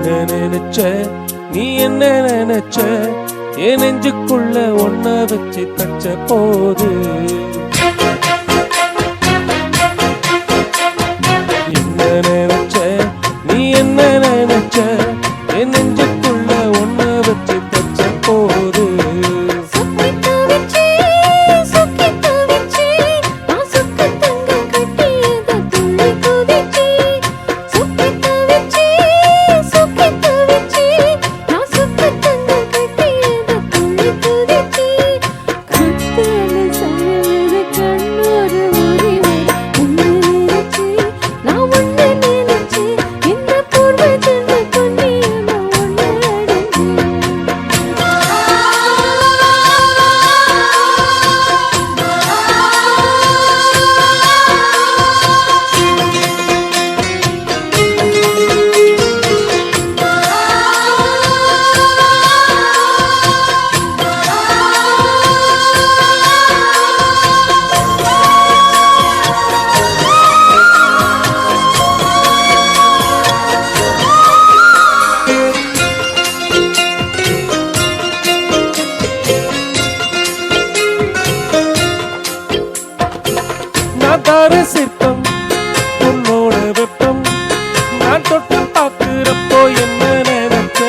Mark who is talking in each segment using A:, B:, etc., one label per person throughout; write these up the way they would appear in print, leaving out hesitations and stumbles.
A: நினைச்ச நீ என்ன நினைச்ச என் நெஞ்சுக்குள்ள ஒன்ன வச்சு தச்ச போது என்ன நினைச்ச நீ என்ன நினைச்ச என் நெஞ்சுக்குள்ள ஒன்ன வச்சு தச்ச போது சிற்பம் உன்னோட வெப்பம் நான் தொட்டு பார்க்கிறப்போ என்ன நினைச்ச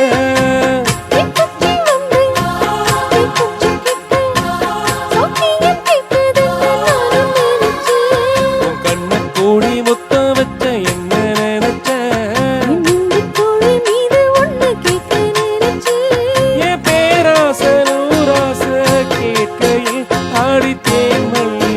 A: உன் கண்ண கூடி முத்த வச்ச என்ன நினைச்ச என் பேராச நூராச கேட்கையில் ஆடித்தேன் மல்லி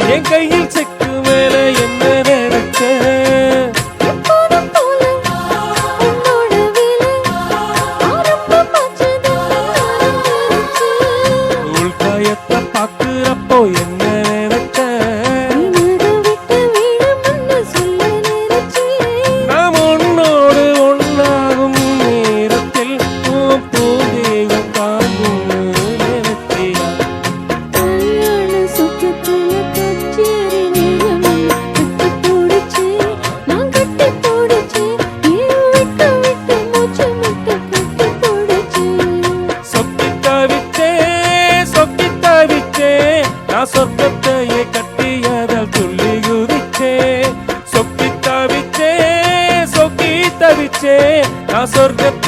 A: என் கையில் செக்கு மேல என்ன நினைச்ச உள்காயத்தை பாக்குறப்போ என்ன நினைச்ச நாம் உன்னோடு ஒன்னாகும் நேரத்தில் பூதேகம் தாங்கும் நினைச்சியா சொர்க்கத்தையே கட்டியதால் துள்ளி குதிச்சே சொக்கி தவிச்சே நான் சொர்க்கத்தை